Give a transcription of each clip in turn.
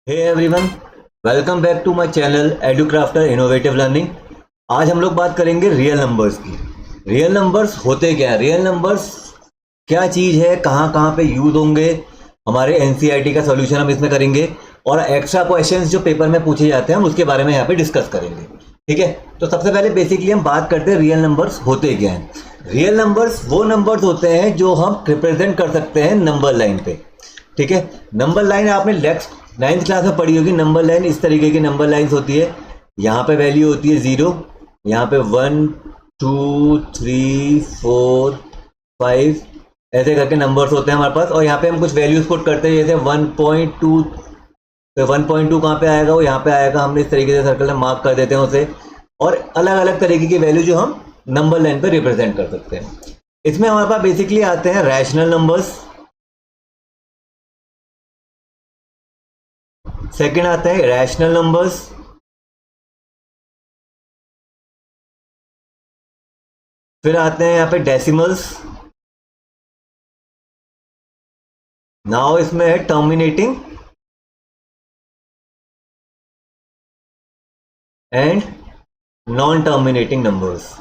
Hey everyone, welcome back to my channel Educrafter innovative learning. आज हम लोग बात करेंगे रियल नंबर्स की। रियल नंबर्स होते क्या है, रियल नंबर्स क्या चीज़ है, कहाँ कहाँ पे यूज होंगे, हमारे एनसीईआरटी का सॉल्यूशन हम इसमें करेंगे और एक्स्ट्रा क्वेश्चंस जो पेपर में पूछे जाते हैं हम उसके बारे में यहाँ पे डिस्कस करेंगे। ठीक है, तो सबसे पहले बेसिकली हम बात करते हैं रियल नंबर्स होते क्या हैं। रियल नंबर्स वो नंबर्स होते हैं जो हम रिप्रेजेंट कर सकते हैं नंबर लाइन पे। ठीक है, नंबर लाइन आपने नाइन्थ क्लास में पढ़ी होगी। नंबर लाइन इस तरीके की नंबर लाइन्स होती है। यहाँ पे वैल्यू होती है 0, यहाँ पे 1 2 3 4 5 ऐसे करके नंबर्स होते हैं हमारे पास। और यहाँ पे हम कुछ वैल्यूज पुट करते हैं, जैसे 1.2। तो 1.2 कहाँ पे आएगा, वो यहाँ पे आएगा। हमने इस तरीके से सर्कल में मार्क कर देते हैं उसे। और अलग अलग तरीके की वैल्यू जो हम नंबर लाइन पर रिप्रेजेंट कर सकते हैं। इसमें हमारे पास बेसिकली आते हैं रैशनल नंबर्स, सेकंड आता है रैशनल नंबर्स, फिर आते हैं यहाँ पे डेसिमल्स। नाउ इसमें है terminating and non terminating numbers.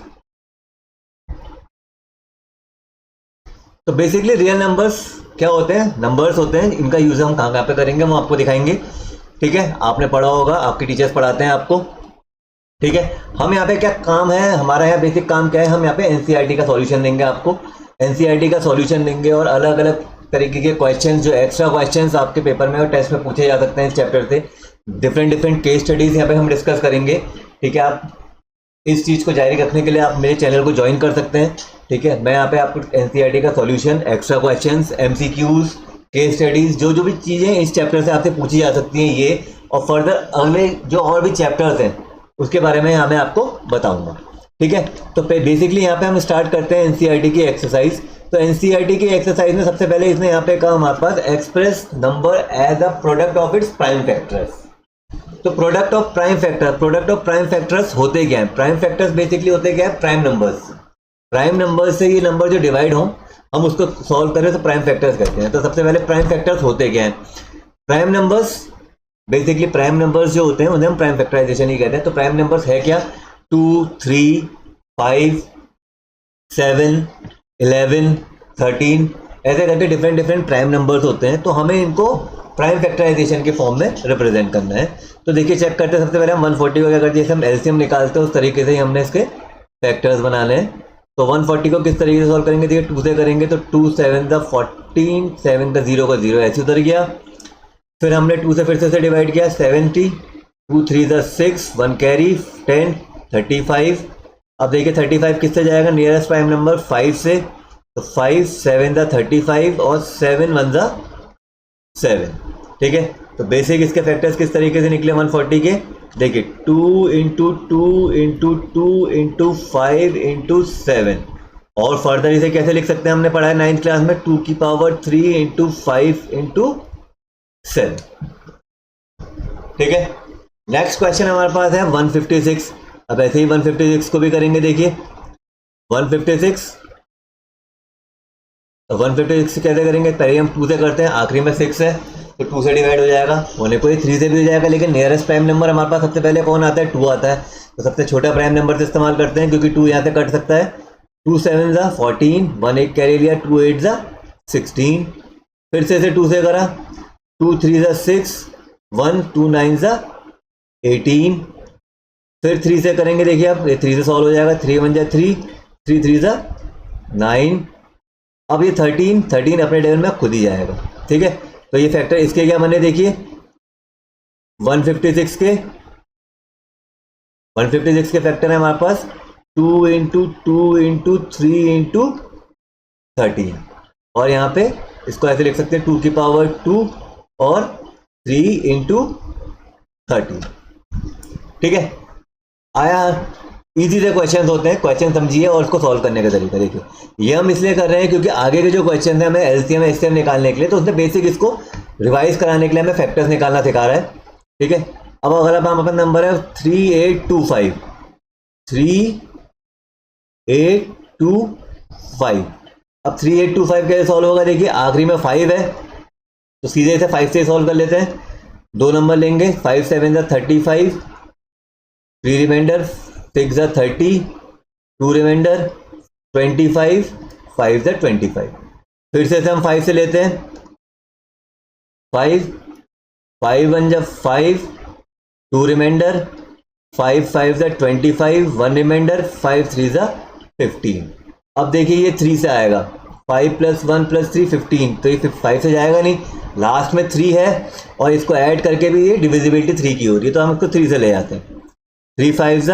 तो बेसिकली रियल नंबर्स क्या होते हैं, नंबर्स होते हैं। इनका यूज हम कहाँ कहाँ पे करेंगे हम आपको दिखाएंगे। ठीक है, आपने पढ़ा होगा, आपके टीचर्स पढ़ाते हैं आपको। ठीक है, हम यहाँ पे क्या काम है हमारा, यहाँ बेसिक काम क्या है, हम यहाँ पे एनसीईआरटी का सॉल्यूशन देंगे आपको। एनसीईआरटी का सॉल्यूशन देंगे और अलग अलग तरीके के क्वेश्चंस, जो एक्स्ट्रा क्वेश्चंस आपके पेपर में और टेस्ट में पूछे जा सकते हैं इस चैप्टर से। डिफरेंट केस स्टडीज यहाँ पे हम डिस्कस करेंगे। ठीक है, आप इस चीज़ को जारी रखने के लिए आप मेरे चैनल को ज्वाइन कर सकते हैं। ठीक है, मैं यहाँ पे आपको एनसीईआरटी का solution, extra questions, MCQs, case studies, जो भी चीज़ें इस चैप्टर से आपसे पूछी जा सकती हैं ये, और फर्दर अगले जो और भी चैप्टर्स हैं उसके बारे में यहाँ मैं आपको बताऊंगा। ठीक है, तो बेसिकली यहाँ पे हम स्टार्ट करते हैं एनसीईआरटी की एक्सरसाइज। तो एनसीईआरटी की एक्सरसाइज में सबसे पहले इसने यहाँ पे कहा हमारे पास express number as a product of its prime factors. तो प्रोडक्ट ऑफ प्राइम फैक्टर्स होते क्या है, प्राइम फैक्टर्स बेसिकली होते क्या है, प्राइम नंबर्स। प्राइम नंबर्स से ये नंबर जो डिवाइड हो हम उसको सॉल्व करें तो प्राइम फैक्टर्स कहते हैं। तो सबसे पहले प्राइम फैक्टर्स होते क्या हैं, prime numbers basically prime numbers जो होते हैं उन्हें हम प्राइम फैक्टराइजेशन ही कहते हैं। तो प्राइम नंबर्स है क्या, 2 3 5 7 11 13 ऐसे करके डिफरेंट प्राइम नंबर्स होते हैं। तो हमें इनको प्राइम फैक्टराइजेशन के फॉर्म में रिप्रेजेंट करना है। तो देखिए चेक करते हैं, सबसे पहले हम 140 को क्या करते हैं, जैसे हम एलसीएम निकालते हैं उस तरीके से ही हमने इसके फैक्टर्स बनाने हैं। तो 140 को किस तरीके से सॉल्व करेंगे, देखिए 2 से करेंगे तो 2 7 14 7 का 0 का 0 ऐसे उतर गया। फिर हमने 2 से फिर से डिवाइड किया 70, 2 3 6 1 कैरी 10 35। अब देखिए 35 किससे जाएगा, नियरेस्ट प्राइम नंबर 5 से। तो 5 7 35 और 7 1 7। ठीक है, तो बेसिक इसके फैक्टर्स किस तरीके से निकले 140 के, देखिए 2 इंटू 2 इंटू 2 इंटू 5 इंटू 7। और फर्दर इसे कैसे लिख सकते हैं, हमने पढ़ा है 9th क्लास में 2 की पावर 3 इंटू 5 इंटू 7। ठीक है, नेक्स्ट क्वेश्चन हमारे पास है 156। अब ऐसे ही 156 को भी करेंगे। देखिए 156 कैसे करेंगे, पहले हम 2 से करते हैं, आखिरी में 6 है तो 2 से डिवाइड हो जाएगा, होने को ही 3 से भी हो जाएगा। लेकिन नियरेस्ट प्राइम नंबर हमारे पास सबसे पहले कौन आता है, 2 आता है। तो सबसे छोटा प्राइम नंबर से इस्तेमाल करते हैं क्योंकि 2 यहाँ से कट सकता है। 2 7 14, 1 1 कैरी लिया, 2 8 16। फिर से इसे 2 से करा, 2 3 6 1 2 9 18। फिर 3 से करेंगे, देखिए अब ये 3 से सॉल्व हो जाएगा, 3 1 3 3 3 9। अब ये 13 अपने टेबल में खुद ही जाएगा। ठीक है, तो ये फैक्टर इसके क्या बने, देखिए 156 के फैक्टर है हमारे पास 2 इंटू 2 इंटू 3 इंटू 13। और यहाँ पे इसको ऐसे लिख सकते हैं 2 की पावर 2 और 3 इंटू 13। ठीक है, आया, इजी से क्वेश्चन होते हैं, क्वेश्चन समझिए और उसको सॉल्व करने का तरीका देखिए। ये हम इसलिए कर रहे हैं क्योंकि आगे के जो क्वेश्चन है हमें एलसीएम एचसीएम निकालने के लिए, तो उसने बेसिक इसको रिवाइज कराने के लिए हमें फैक्टर्स निकालना सिखा रहा है। ठीक है, अब अगर हम अपना नंबर है 3825 अब 3825 कैसे सॉल्व होगा, देखिए आखिरी में 5 है तो सीधे से 5 से सॉल्व कर लेते हैं। दो नंबर लेंगे, 5 7 35, 3 रिमाइंडर, 6 30, 2 रिमाइंडर 25, 5 25। फिर से हम 5 से लेते हैं, 5 5 1 5, 2 रिमाइंडर, 5 5 25, 1 रिमाइंडर, 5 3 15। अब देखिए ये 3 से आएगा, 5 + 1 + 3 15, तो ये 5 से जाएगा नहीं, लास्ट में 3 है और इसको ऐड करके भी ये डिविजिबिलिटी 3 की हो रही है, तो हम इसको 3 से ले जाते हैं। 3 5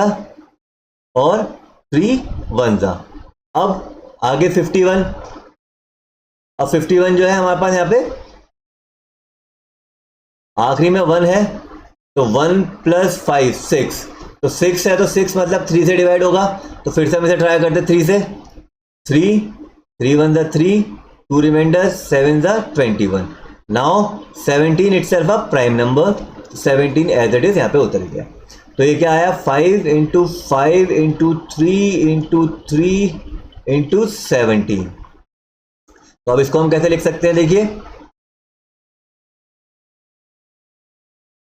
और 3 1। अब आगे 51। अब 51 जो है हमारे पास यहाँ पे आखिरी में 1 है, तो 1 + 5 6, तो 6 है तो 6 मतलब 3 से डिवाइड होगा, तो फिर से हम इसे ट्राई करते 3 से। 3 3 1 3, 2 reminder, 7 21। Now 17 itself a prime number, 17 as it is यहाँ पे उतर गया। तो ये क्या आया, 5 × 5 × 3 × 3 × 17। तो अब इसको हम कैसे लिख सकते हैं, देखिए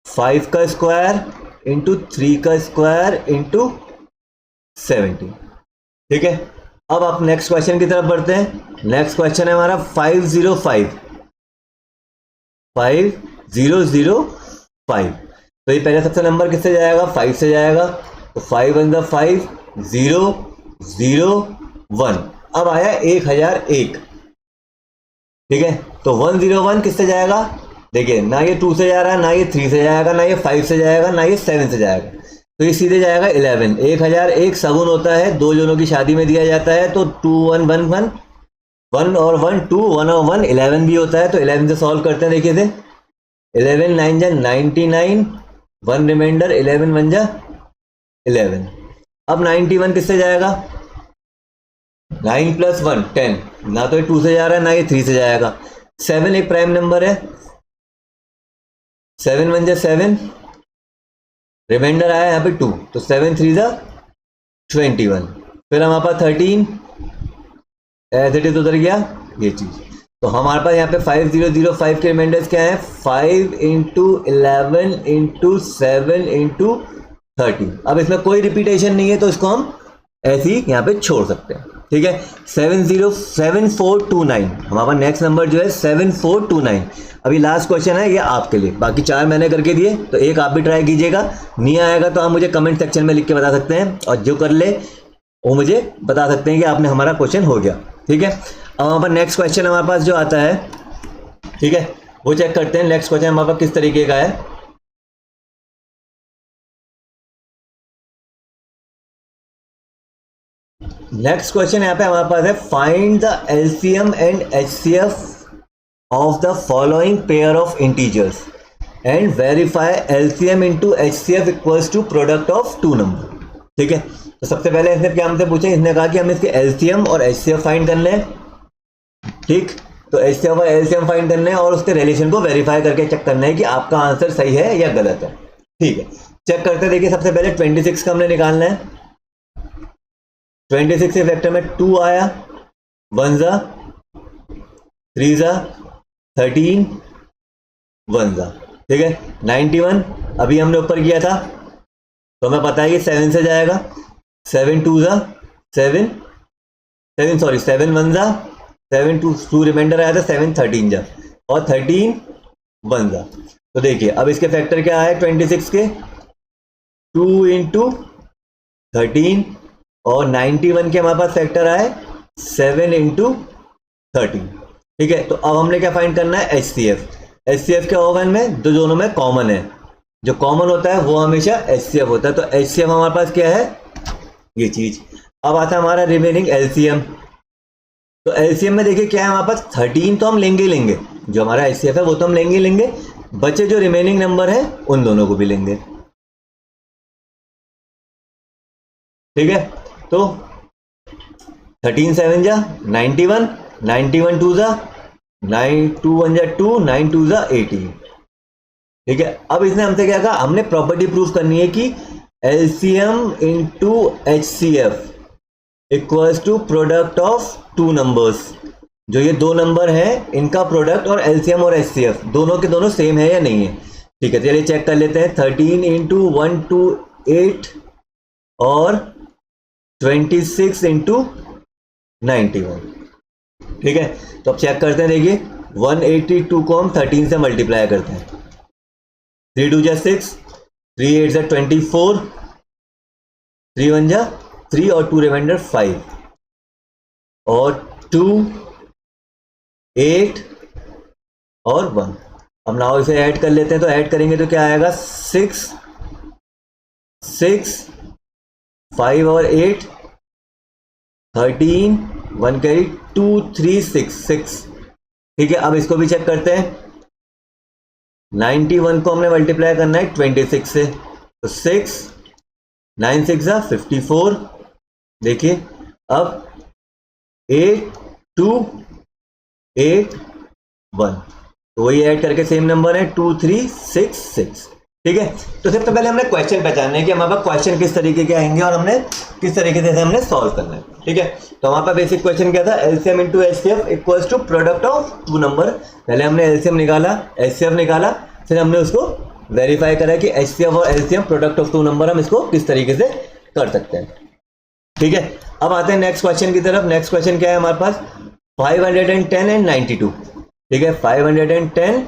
5 का स्क्वायर × 3 का स्क्वायर × 17। ठीक है, अब आप नेक्स्ट क्वेश्चन की तरफ बढ़ते हैं। नेक्स्ट क्वेश्चन है हमारा 505। 5005। तो ये पहले सबसे नंबर किससे जाएगा, 5 से जाएगा, तो 5 1 5, 0 0 1। अब आया 1001। ठीक है, तो 101 किससे जाएगा, देखिए ना ये 2 से जा रहा है, ना ये 3 से जाएगा, ना ये 5 से जाएगा, ना ये 7 से जाएगा, तो ये सीधे जाएगा 11। 1001 सगुन होता है, दो जनों की शादी में दिया जाता है, तो 2 1 1 1, 1 और 1 2, 1 और 1 11 भी होता है, तो 11 से सॉल्व करते हैं। देखिए से 11 9 99, 1 रिमाइंडर, 11 1 11। अब 91 किससे जाएगा, 9 + 1 10, ना तो ये 2 से जा रहा है, ना ये 3 से जाएगा। 7 एक प्राइम नंबर है, 7 1 7, रिमाइंडर आया यहाँ पे 2, तो 7 3 21। फिर हमारे पास 13 एज इट इज उधर गया ये चीज, तो हमारे पास यहाँ पे 5005 के रिमाइंडर्स क्या है, 5 × 11 × 7 × 13। अब इसमें कोई रिपीटेशन नहीं है, तो इसको हम ऐसे ही यहाँ पे छोड़ सकते हैं। ठीक है, 7429 हमारा नेक्स्ट नंबर जो है 7429। अभी लास्ट क्वेश्चन है ये आपके लिए, बाकी 4 मैंने करके दिए, तो एक आप भी ट्राई कीजिएगा। नहीं आएगा तो आप मुझे कमेंट सेक्शन में लिख के बता सकते हैं, और जो कर ले वो मुझे बता सकते हैं कि आपने हमारा क्वेश्चन हो गया। ठीक है, अब हमारे पास नेक्स्ट क्वेश्चन हमारे पास जो आता है, ठीक है, वो चेक करते हैं। नेक्स्ट क्वेश्चन हमारे पास किस तरीके का है, नेक्स्ट क्वेश्चन यहाँ पे हमारे पास है, find the LCM and HCF of the following pair of integers and verify LCM into HCF equals to product of 2 number. ठीक है, तो सबसे पहले इसने क्या हमसे पूछा, इसने कहा कि हमें इसके एलसीएम और एचसीएफ फाइंड करने हैं। ठीक, तो एचसीएफ और एलसीएम फाइंड करने हैं और उसके रिलेशन को वेरीफाई करके चेक करना है कि आपका आंसर सही है या गलत है। ठीक है, चेक करते हैं। देखिए सबसे पहले 26 का हमने निकालना है। 26 के फैक्टर में 2 आया, 1 3 13 1। ठीक है, 91 अभी हमने ऊपर किया था, तो हमें पता है कि 7 से जाएगा। 7 2 7 7 सॉरी 7 1 7 2 रिमाइंडर आया था, 7 13 और 13 1। तो देखिए अब इसके फैक्टर क्या आए 26 के, 2 × 13 और 91 के हमारे पास फैक्टर आए 7 × 13। ठीक है, तो अब हमने क्या फाइंड करना है, एचसीएफ। एचसीएफ क्या होगा इनमें, दो दोनों में कॉमन है, जो कॉमन होता है वो हमेशा एचसीएफ होता है। तो एचसीएफ हमारे पास क्या है, ये चीज। अब आता है हमारा रिमेनिंग एलसीएम। तो एलसीएम में देखिए क्या है हमारे पास, 13 तो हम लेंगे ही लेंगे, जो हमारा एचसीएफ है वो तो हम लेंगे ही लेंगे, बचे जो रिमेनिंग नंबर है उन दोनों को भी लेंगे। ठीक है, तो 13 7 91, 91 2 9 2 1 2, 9 2 18। ठीक है, अब इसने हमसे क्या कहा, हमने प्रॉपर्टी प्रूफ करनी है कि LCM into HCF equals to product of 2 numbers. जो ये 2 नंबर है इनका प्रोडक्ट और एलसीएम और एचसीएफ दोनों के दोनों सेम है या नहीं है। ठीक है, चलिए चेक कर लेते हैं। 13 इंटू 128 और 26 इंटू 91। ठीक है, तो अब चेक करते हैं। देखिए 182 को हम 13 से मल्टीप्लाई करते हैं। 3 2 जा 6, 3 8 जा 24, 3 1 जा 3 और 2 रिमाइंडर 5 और 2 8 और 1। अब नाउ इसे ऐड कर लेते हैं। तो ऐड करेंगे तो क्या आएगा? 6 6 5 और 8 13 1 कैरी 2 3 6 6। ठीक है, अब इसको भी चेक करते हैं। 91 को हमने मल्टीप्लाई करना है 26 से, तो 6 9 6 जा 54। देखिए अब 8 2 8 1, तो वही ऐड करके सेम नंबर है 2 3 6 6। ठीक है, तो सबसे पहले हमने क्वेश्चन पहचानना है कि हमारे पास क्वेश्चन किस तरीके के आएंगे और हमने किस तरीके से हमने सॉल्व करना है। ठीक है, तो हमारे पास बेसिक क्वेश्चन क्या था? LCM into HCF equals to product of two number. पहले हमने एलसीएम निकाला, एचसीएफ निकाला, फिर हमने उसको वेरीफाई करा कि एचसीएफ और LCM product of two number हम इसको किस तरीके से कर सकते हैं। ठीक है, अब आते हैं नेक्स्ट क्वेश्चन की तरफ। नेक्स्ट क्वेश्चन क्या है हमारे पास? 510 एंड 92। ठीक है, 510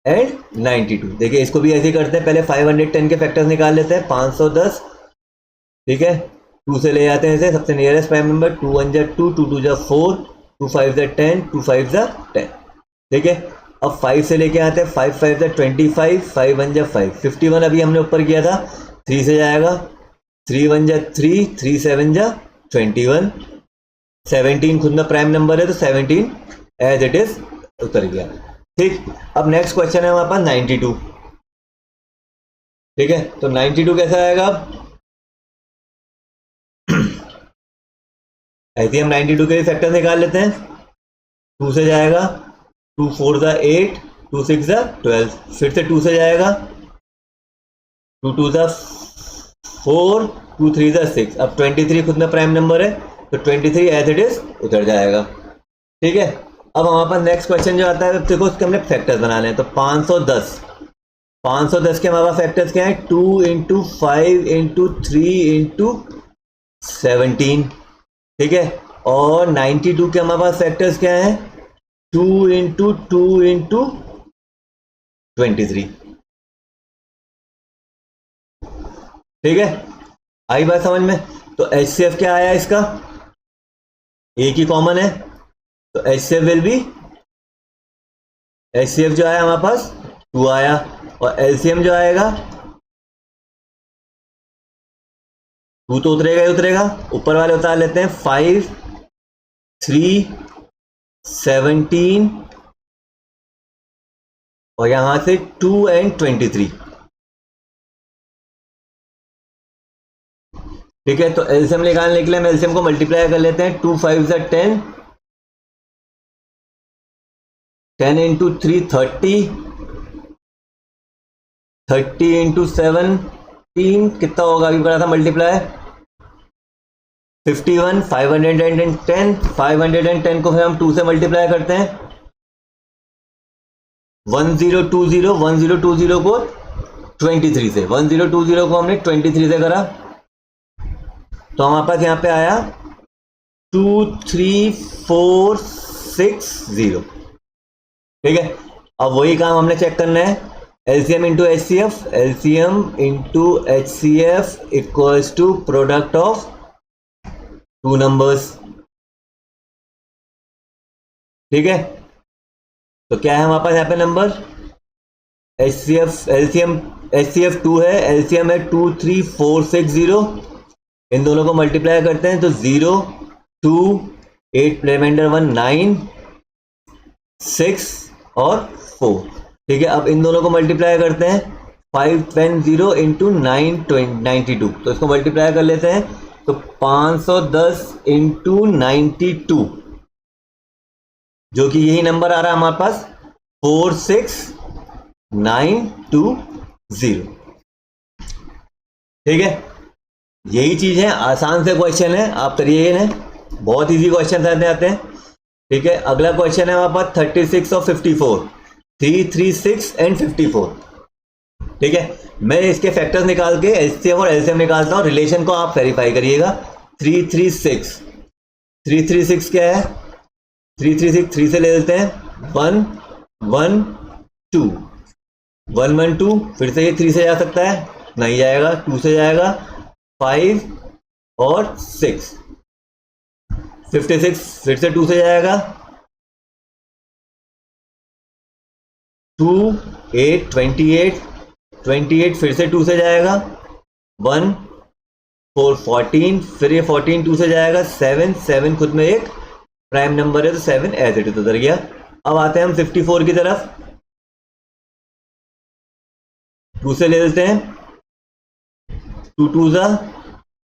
एंड 92। देखिए इसको भी ऐसे ही करते हैं। पहले 510 के फैक्टर्स निकाल लेते हैं। 510, ठीक है, 2 से ले जाते हैं इसे, सबसे नियरेस्ट प्राइम नंबर। 2 1 जा 2, 2 2 जा 4, 2 5 जा 10, 2 5 जा 10। ठीक है, अब 5 से लेके आते हैं। 5 5 जा 25, 5 1 जा 5, 51 अभी हमने ऊपर किया था। 3 से जाएगा, 3 1 जा 3, 3 7 जा 21, 17 खुद में प्राइम नंबर है तो 17 एज इट इज उतर गया। ठीक, अब नेक्स्ट क्वेश्चन है हमारे पास 92। ठीक है, तो 92 कैसा आएगा? ऐसे हम 92 के फैक्टर निकाल लेते हैं। 2 से जाएगा, 2 4 जा 8, 2 6 जा 12, फिर से 2 से जाएगा, 2 2 जा 4, 2 3 जा 6। अब 23 खुद में प्राइम नंबर है तो 23 एज इट इज उतर जाएगा। ठीक है, अब हमारे पास नेक्स्ट क्वेश्चन जो आता है, देखो उसके हमने फैक्टर्स बनाने हैं। तो 510 के हमारे पास फैक्टर्स क्या है? 2 इंटू 5 इंटू 3 इंटू 17। ठीक है, और 92 के हमारे पास फैक्टर्स क्या है? 2 इंटू 2 इंटू 23। ठीक है, आई बात समझ में? तो एचसीएफ क्या आया इसका? एक ही कॉमन है, तो एचसीएफ विल बी, एचसीएफ जो आया हमारे पास 2 आया, और एलसीएम जो आएगा 2 तो उतरेगा ही उतरेगा। ऊपर वाले उतार लेते हैं। 5 3 17 और यहां से 2 एंड 23। ठीक है, तो एलसीएम निकालने के लिए हम एलसीएम को मल्टीप्लाई कर लेते हैं। 2 5 जा 10, 10 इंटू 3 30, 30 इंटू 17 कितना होगा? अभी पढ़ा था मल्टीप्लाई। 51, 510, 510 को फिर हम 2 से मल्टीप्लाई करते हैं। 1020 को 23 से, 1020 को हमने 23 से करा तो हमारे पास यहाँ पे आया 23460। ठीक है, अब वही काम हमने चेक करना है। LCM into HCF, LCM into HCF equals to product of two numbers. ठीक है, तो क्या है हमारे पास यहाँ पे नंबर? एचसीएफ, एलसीएम एचसीएफ 2 है, एलसीएम है 23460। इन दोनों को मल्टीप्लाई करते हैं तो 0 2 8 रिमाइंडर 1 9 6 और 4। ठीक है, अब इन दोनों को मल्टीप्लाई करते हैं। 510 इंटू 992, तो इसको मल्टीप्लाई कर लेते हैं। तो 510 इंटू 92, जो कि यही नंबर आ रहा है हमारे पास 46920। ठीक है, यही चीज है, आसान से क्वेश्चन है, आप करिए ना, बहुत इजी क्वेश्चन आते हैं। ठीक है, अगला क्वेश्चन है हमारे पास 36 और 54, 3 3 6 एंड 54। ठीक है, मैं इसके फैक्टर्स निकाल के एचसीएफ और एलसीएम निकालता हूँ, रिलेशन को आप वेरीफाई करिएगा। 336 क्या है, 336 3 से ले लेते हैं, 1 1 2 1 1 2, फिर से ये 3 से जा सकता है, नहीं जाएगा, 2 से जाएगा, 5 और 6, 56 फिर से 2 से जाएगा, 2 8 28 28 फिर से 2 से जाएगा, 1 4 14 फिर ये 14 2 से जाएगा, 7 7 खुद में एक प्राइम नंबर है तो 7 एज इट इज उधर गया। अब आते हैं हम 54 की तरफ, 2 से ले लेते हैं, 2 2 जा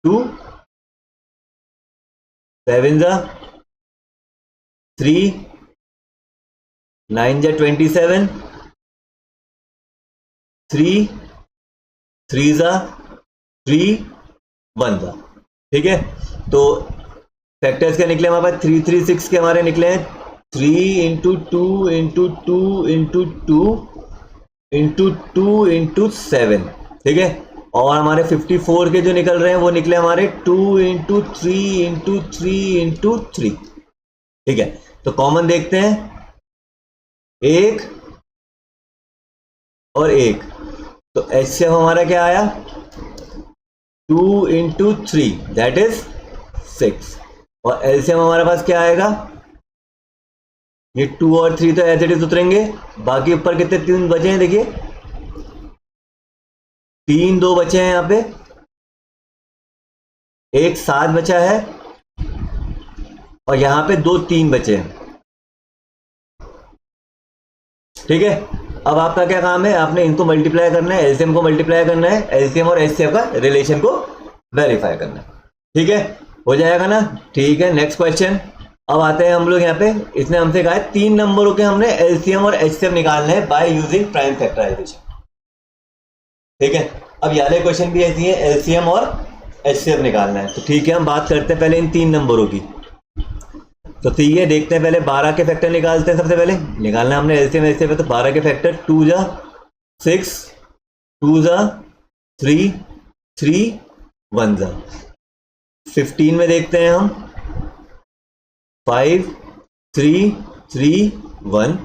2, 7 जा 3, 9 जा 27, 3 3 जा 3 1 जा। ठीक है, तो फैक्टर्स क्या निकले हमारे पास, 336 के हमारे निकले हैं 3 into 2 into 2 into 2 into 2 into 7। ठीक है, और हमारे 54 के जो निकल रहे हैं वो निकले हमारे 2 इंटू 3 इंटू 3 इंटू 3। ठीक है, तो कॉमन देखते हैं, 1 और 1, तो एचसीएफ हमारा क्या आया, 2 इंटू 3 दैट इज 6, और एलसीएम हमारे पास क्या आएगा, ये 2 और 3 तो एज इट इज उतरेंगे, बाकी ऊपर कितने 3 बचे हैं, देखिए 3 2 बचे हैं, यहाँ पे एक 7 बचा है और यहाँ पे 2 3 बचे हैं। ठीक है, अब आपका क्या काम है, आपने इनको मल्टीप्लाई करना है, एलसीएम को मल्टीप्लाई करना है, एलसीएम और एचसीएफ का रिलेशन को वेरीफाई करना है। ठीक है, हो जाएगा ना। ठीक है, नेक्स्ट क्वेश्चन। अब आते हैं हम लोग यहाँ पे, इसने हमसे कहा है 3 नंबरों के हमने एलसीएम और एचसीएफ निकालने हैं बाय यूजिंग प्राइम फैक्टराइजेशन। ठीक है, अब ये वाले क्वेश्चन भी ऐसी है, एलसीएम और एचसीएफ निकालना है। तो ठीक है, हम बात करते हैं पहले इन 3 नंबरों की। तो ठीक है, देखते हैं पहले 12 के फैक्टर निकालते हैं। सबसे पहले निकालना हमने एलसीएम एचसीएफ है, तो 12 के फैक्टर 2 जा 6, 2 जा 3, 3 1 जा। 15 में देखते हैं हम 5 3 3 1,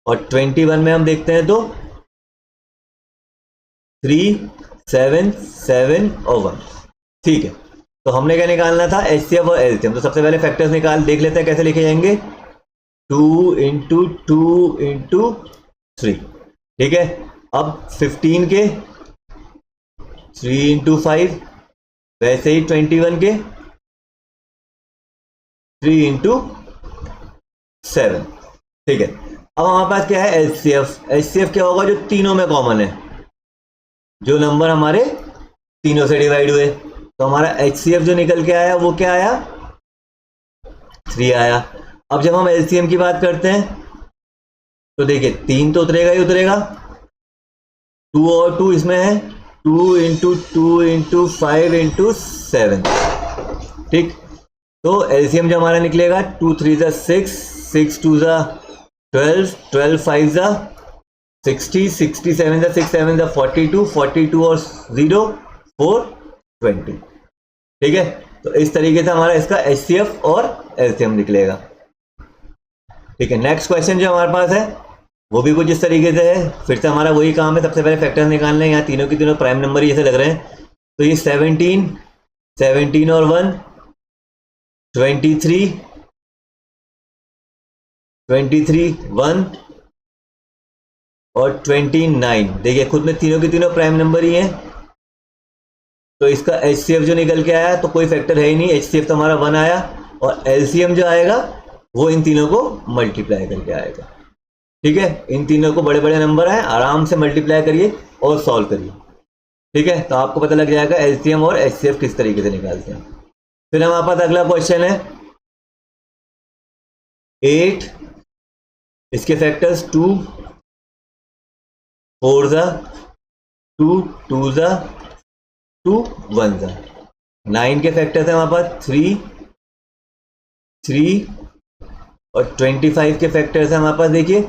और 21 में हम देखते हैं तो 3 7 7 और 1। ठीक है, तो हमने क्या निकालना था, एचसीएफ और एलसीएम। तो सबसे पहले फैक्टर्स निकाल देख लेते हैं कैसे लिखे जाएंगे, 2 इंटू 2 इंटू 3। ठीक है, अब 15 के 3 इंटू 5, वैसे ही 21 के 3 इंटू 7। ठीक है, अब हमारे पास क्या है, एचसीएफ। एचसीएफ क्या होगा, जो तीनों में कॉमन है, जो नंबर हमारे तीनों से डिवाइड हुए। तो हमारा एचसीएफ जो निकल के आया वो क्या आया, 3 आया। अब जब हम एलसीएम की बात करते हैं तो देखिए 3 तो उतरेगा ही उतरेगा, 2 और 2 इसमें है, 2 इंटू 2 इंटू 5 इंटू 7। ठीक, तो एलसीएम जो हमारा निकलेगा 2 3 जा 6, 6 2 जा 12, 12 5 जा 60, 67 जा 6 7 जा 42, 42 और 0 4 20। ठीक है, तो इस तरीके से हमारा इसका एचसीएफ और एलसीएम निकलेगा। ठीक है, नेक्स्ट क्वेश्चन जो हमारे पास है वो भी कुछ इस तरीके से है। फिर से हमारा वही काम है, सबसे पहले फैक्टर्स निकालने हैं। यहाँ तीनों की तीनों प्राइम नंबर ही ऐसे लग रहे हैं। तो ये 17 17 और 1 23 23 1 और 29। देखिए खुद में तीनों की तीनों प्राइम नंबर ही हैं। तो इसका एचसीएफ जो निकल के आया तो कोई फैक्टर है ही नहीं, एचसीएफ तो हमारा 1 आया, और एलसीएम जो आएगा वो इन तीनों को मल्टीप्लाई करके आएगा। ठीक है, इन तीनों को बड़े बड़े नंबर हैं, आराम से मल्टीप्लाई करिए और सॉल्व करिए। ठीक है, तो आपको पता लग जाएगा एलसीएम और एचसीएफ किस तरीके से निकालते हैं। फिर हमारे पास अगला क्वेश्चन है 8, इसके फैक्टर्स 2 4 जा 2 2 जा 2 1 जा। 9 के फैक्टर्स हैं हमारे पास 3 3 और 25 के फैक्टर्स हैं हमारे पास, देखिए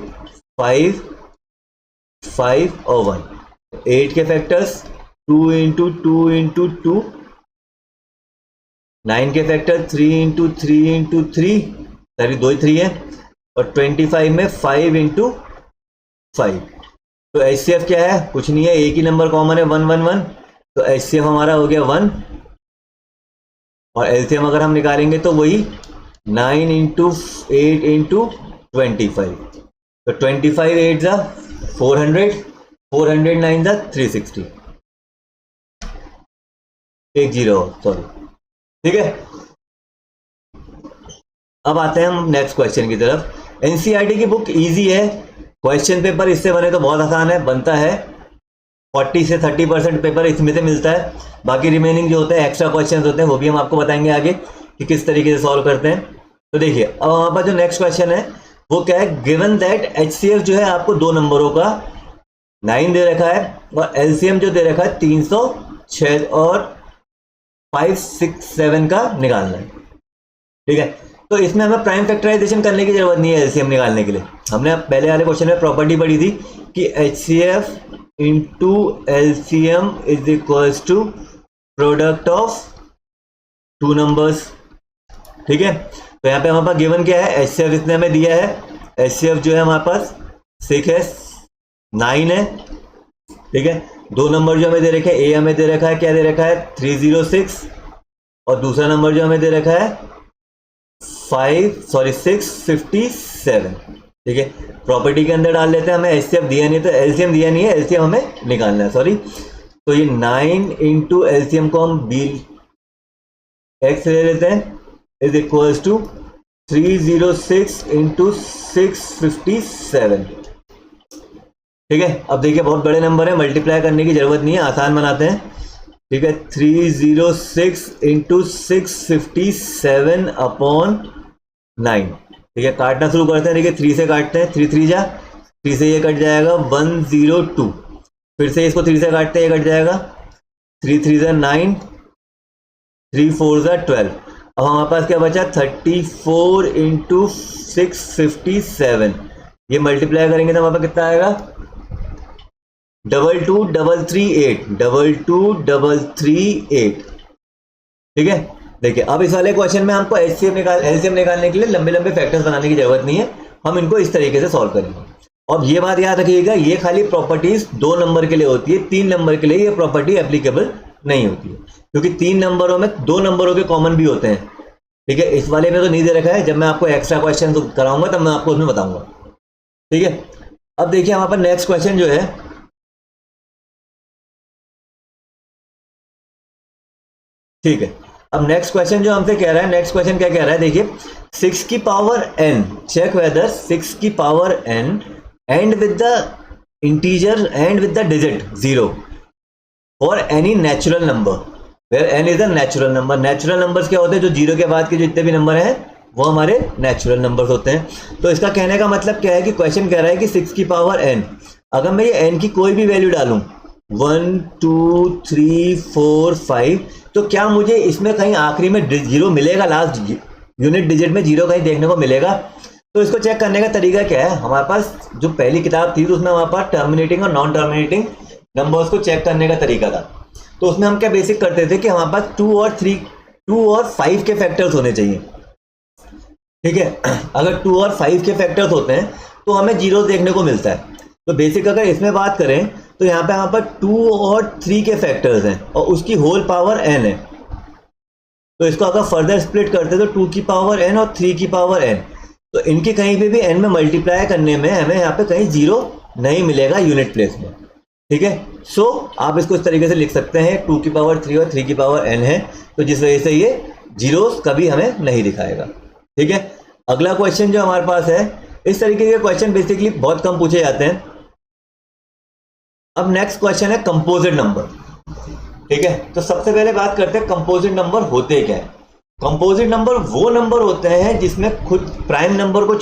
5 5 और 1। 8 के फैक्टर्स 2 इंटू 2 इंटू 2, 9 के फैक्टर 3 इंटू 3 इंटू 3, सॉरी 2 ही 3 है, और 25 में 5 इंटू 5। तो HCF क्या है, कुछ नहीं है, एक ही नंबर कॉमन है 1 1 1, तो HCF हमारा हो गया 1, और LCM अगर हम निकालेंगे तो वही 9 इंटू 8 इंटू 25, तो 25 8 जा 400, 409 जा 360, एक जीरो, सॉरी, ठीक है। अब आते हैं हम नेक्स्ट क्वेश्चन की तरफ। एनसीईआरटी की बुक इजी है, क्वेश्चन पेपर इससे बने तो बहुत आसान है, बनता है 40 से 30% पेपर इसमें से मिलता है, बाकी रिमेनिंग जो होते हैं एक्स्ट्रा क्वेश्चंस होते हैं वो भी हम आपको बताएंगे आगे कि किस तरीके से सॉल्व करते हैं। तो देखिए अब वहां पर जो नेक्स्ट क्वेश्चन है वो क्या है, गिवन दैट HCF जो है आपको 2 नंबरों का 9 दे रखा है, और LCM जो दे रखा है 306 और 5 6 7 का निकालना है, ठीक है। तो इसमें हमें प्राइम फैक्टराइजेशन करने की जरूरत नहीं है LCM निकालने के लिए। हमने पहले वाले क्वेश्चन में प्रॉपर्टी पढ़ी थी कि HCF into LCM is equals to product of 2 numbers, ठीक है। तो यहाँ पे हमारे पास गिवन क्या है, HCF इसने हमें दिया है, HCF जो है हमारे पास 6 है, 9 है, ठीक है। 2 नंबर जो हमें दे रखे हैं, A हमें दे रखा है, क्या दे रखा है 306, और दूसरा नंबर जो हमें दे रखा है 657, ठीक है। प्रॉपर्टी के अंदर डाल लेते हैं, हमें HCF दिया नहीं तो LCM दिया नहीं है, LCM हमें निकालना है, सॉरी। तो ये 9 इंटू LCM को हम BX ले लेते हैं, इज इक्वल्स टू 306 इंटू 657, ठीक है। अब देखिए बहुत बड़े नंबर है, मल्टीप्लाई करने की जरूरत नहीं है, आसान बनाते हैं, ठीक है। 306 इंटू 657 अपॉन 9, ठीक है। काटना शुरू करते हैं, देखिए 3 से काटते हैं, 3 3 जा, 3 से ये कट जाएगा 102, फिर से इसको 3 से काटते हैं, ये कट जाएगा 3 3 जा 9, 3 4 जा 12। अब हमारे पास क्या बचा 34 इंटू 657, ये मल्टीप्लाई करेंगे तो हमारे पास कितना आएगा 22338, 22338, ठीक है। देखिए अब इस वाले क्वेश्चन में हमको LCM निकालने के लिए लंबे लंबे फैक्टर्स बनाने की जरूरत नहीं है, हम इनको इस तरीके से सॉल्व करेंगे। अब ये बात याद रखिएगा, ये खाली प्रॉपर्टीज 2 नंबर के लिए होती है, 3 नंबर के लिए ये प्रॉपर्टी एप्लीकेबल नहीं होती है, क्योंकि 3 नंबरों में 2 नंबरों के कॉमन भी होते हैं, ठीक है। इस वाले में तो नहीं दे रखा है, जब मैं आपको एक्स्ट्रा क्वेश्चन कराऊंगा तब मैं आपको उसमें बताऊंगा, ठीक है। अब देखिए हमारे पास नेक्स्ट क्वेश्चन जो है, ठीक है। अब नेक्स्ट क्वेश्चन जो हमसे कह रहा है, नेक्स्ट क्वेश्चन क्या कह रहा है, देखिए 6 की पावर n, चेक वेदर 6 की power n end with the integer end with the digit 0 for any natural number where n is a natural number. Natural numbers क्या होते हैं, जो 0 के बाद के जितने भी नंबर हैं वो हमारे नेचुरल नंबर्स होते हैं। तो इसका कहने का मतलब क्या है कि क्वेश्चन कह रहा है कि 6 की पावर n, अगर मैं ये n की कोई भी वैल्यू डालूं 1 2 3 4 5, तो क्या मुझे इसमें कहीं आखिरी में 0 मिलेगा, लास्ट यूनिट डिजिट में 0 कहीं देखने को मिलेगा। तो इसको चेक करने का तरीका क्या है, हमारे पास जो पहली किताब थी तो उसमें हमारे पास टर्मिनेटिंग और नॉन टर्मिनेटिंग नंबर्स को चेक करने का तरीका था। तो उसमें हम क्या बेसिक करते थे कि हमारे पास 2 और 5 के फैक्टर्स होने चाहिए, ठीक है। अगर 2 और 5 के फैक्टर्स होते हैं तो हमें 0 देखने को मिलता है। तो बेसिक अगर इसमें बात करें तो यहाँ पे हमारे पास 2 और 3 के फैक्टर्स हैं और उसकी होल पावर n है। तो इसको अगर फर्दर स्प्लिट करते तो 2 की पावर n और 3 की पावर n, तो इनकी कहीं पे भी n में मल्टीप्लाई करने में हमें यहाँ पे कहीं 0 नहीं मिलेगा यूनिट प्लेस में, ठीक है। सो आप इसको इस तरीके से लिख सकते हैं 2 की पावर 3 और 3 की पावर n है, तो जिस वजह से ये 0 कभी हमें नहीं दिखाएगा, ठीक है। अगला क्वेश्चन जो हमारे पास है, इस तरीके के क्वेश्चन बेसिकली बहुत कम पूछे जाते हैं। अब नेक्स्ट क्वेश्चन है कंपोजिट नंबर, ठीक है। तो सबसे पहले बात करते हैं कंपोजिट नंबर होते क्या है। कंपोजिट नंबर वो नंबर होते हैं जिसमें खुद प्राइम नंबर को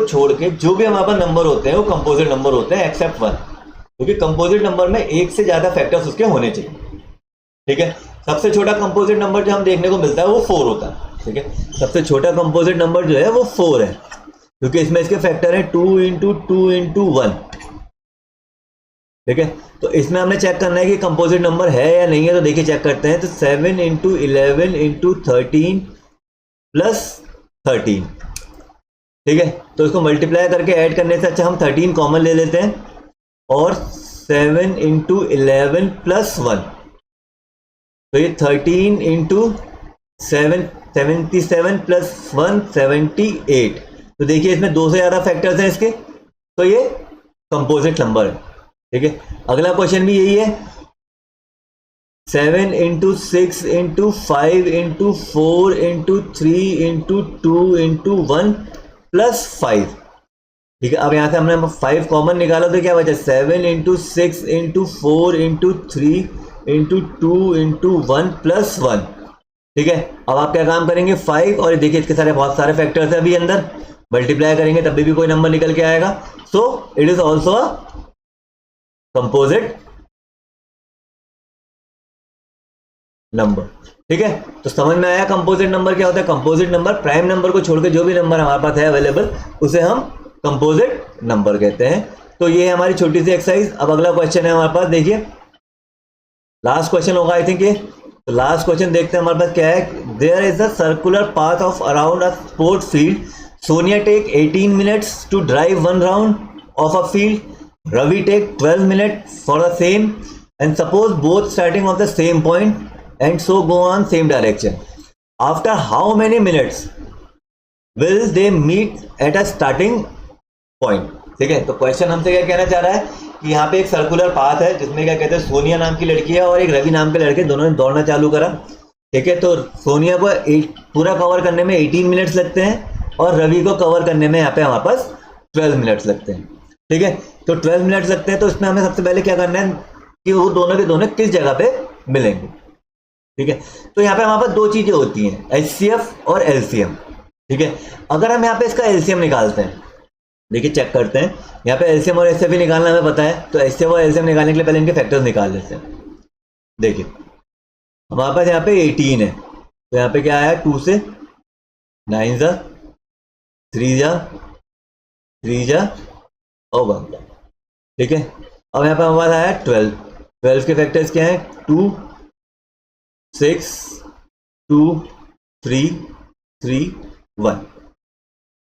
छोड़ के जो भी हमारे पास नंबर होते हैं वो कंपोजिट नंबर होते हैं एक्सेप्ट 1, क्योंकि कंपोजिट नंबर में एक से ज्यादा फैक्टर्स उसके होने चाहिए, ठीक है। सबसे छोटा कंपोजिट नंबर जो हम देखने को मिलता है वो 4 होता है, ठीक है। सबसे छोटा कंपोजिट नंबर जो है वो 4 है, क्योंकि इसमें इसके फैक्टर है 2 इंटू 2 इंटू 1, ठीक है, तो इसमें हमने चेक करना है कि कंपोजिट नंबर है या नहीं है। तो देखिए चेक करते हैं। तो 7 इंटू 11 इंटू 13 प्लस 13, ठीक है, तो इसको मल्टीप्लाई करके ऐड करने से अच्छा हम 13 कॉमन ले लेते हैं और 7 इंटू 11 प्लस 1, तो ये 13 इंटू 77 प्लस 1 78। तो देखिए इसमें 2 से ज़्यादा फैक्टर्स हैं इसके, तो ये कंपोजिट नंबर है। ठीक है, अगला क्वेश्चन भी यही है। 7 into 6 into 5 into 4 into 3 into 2 into 1 plus 5। ठीक है, अब यहां से हमने 5 कॉमन निकाला तो क्या बचा? 7 into 6 into 4 into 3 into 2 into 1 plus 1। ठीक है, अब आप क्या काम करेंगे? 5 और देखिए इसके सारे बहुत सारे फैक्टर्स है अभी अंदर, मल्टीप्लाई करेंगे तब भी कोई नंबर निकल के आएगा। So it is also a composite number. ठीक है, तो समझ में आया कंपोजिट नंबर क्या होता है? कंपोजिट नंबर प्राइम नंबर को छोड़कर जो भी नंबर हमारे पास है अवेलेबल उसे हम कंपोजिट नंबर कहते हैं। तो ये है हमारी छोटी सी एक्सरसाइज। अब अगला क्वेश्चन है हमारे पास, देखिए लास्ट क्वेश्चन होगा आई थिंक ये। तो लास्ट क्वेश्चन देखते हैं हमारे पास क्या है। There is a circular path of around a sport field. Sonia take 18 minutes to drive 1 round of a field. Ravi take 12 minute for the same and suppose both starting of the same point and so go on same direction. After how many minutes will they meet at a starting point? ठीक है, तो question हमसे क्या कहना चाह रहा है कि यहाँ पे एक सर्कुलर पाथ है जिसमें क्या कहते हैं सोनिया नाम की लड़की है और एक रवि नाम के लड़के, दोनों ने दौड़ना चालू करा। ठीक है, तो सोनिया को पूरा कवर करने में 18 मिनट्स लगते हैं और रवि को कवर करने में यहाँ पे हमारे पास 12 मिनट्स लगते हैं। ठीक है, तो 12 मिनट्स लगते हैं, तो इसमें हमें सबसे पहले क्या करना है कि वो दोनों के दोनों किस जगह पे मिलेंगे। ठीक है, तो यहाँ पे हमारे पास 2 चीजें होती हैं, एचसीएफ और एलसीएम। ठीक है, अगर हम यहाँ पे इसका एलसीएम निकालते हैं, देखिए चेक करते हैं, यहाँ पे एलसीएम और एचसीएफ ही निकालना हमें पता है, तो एचसीएफ और एलसीएम निकालने के लिए पहले इनके फैक्टर्स निकाल लेते हैं। देखिए हमारे पास यहाँ पे 18 है, तो यहाँ पे क्या आया? 2 से 9 जा 3 जा 3 जा और 1। ठीक है, अब यहाँ पे हमारे पास आया 12 के फैक्टर्स क्या है? 2 6 2 3 3 1।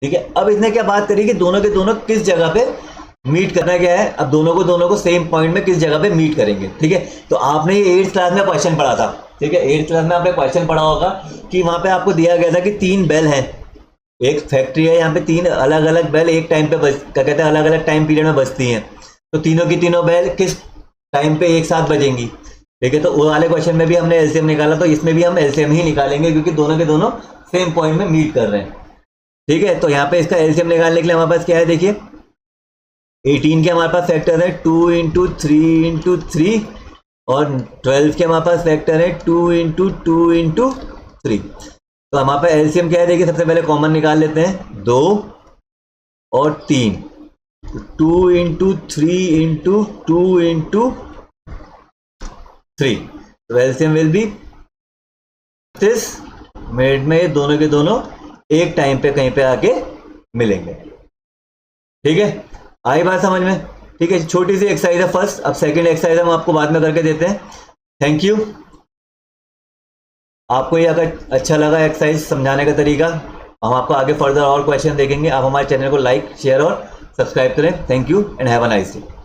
ठीक है, अब इसने क्या बात करी कि दोनों के दोनों किस जगह पे मीट करना क्या है। अब दोनों को सेम पॉइंट में किस जगह पे मीट करेंगे। ठीक है, तो आपने ये 8th क्लास में क्वेश्चन पढ़ा था। ठीक है, 8th क्लास में आपने क्वेश्चन पढ़ा होगा कि वहां पे आपको दिया गया था कि 3 बेल हैं, एक फैक्ट्री है, यहाँ पे 3 अलग अलग बेल एक टाइम पे क्या कहते हैं अलग अलग टाइम पीरियड में बजती हैं, तो तीनों की तीनों बेल किस टाइम पे एक साथ बजेंगी। ठीक है, तो वो वाले क्वेश्चन में भी हमने एलसीएम निकाला, तो इसमें भी हम एलसीएम ही निकालेंगे क्योंकि दोनों के दोनों सेम पॉइंट में मीट कर रहे हैं। ठीक है, तो यहाँ पे इसका एलसीएम निकालने के लिए हमारे पास क्या है? देखिए 18 के हमारे पास फैक्टर है 2 इंटू 3 इंटू 3 और 12 के हमारे पास फैक्टर है 2 इंटू 2 इंटू 3। तो हमारे पास एलसीएम क्या है? देखिए सबसे पहले कॉमन निकाल लेते हैं, 2 और 3, 2 इंटू 3 इंटू 2 इंटू 3। तो एलसीएम विल बी 30 मिनट में ये दोनों के दोनों एक टाइम पे कहीं पे आके मिलेंगे। ठीक है, आई बात समझ में? ठीक है, छोटी सी एक्सरसाइज है फर्स्ट। अब सेकंड एक्सरसाइज हम आपको बाद में करके देते हैं। Thank you. आपको ये अगर अच्छा लगा एक्सरसाइज समझाने का तरीका, हम आपको आगे फर्दर और क्वेश्चन देखेंगे। आप हमारे चैनल को लाइक शेयर और सब्सक्राइब करें। Thank you and have a nice day.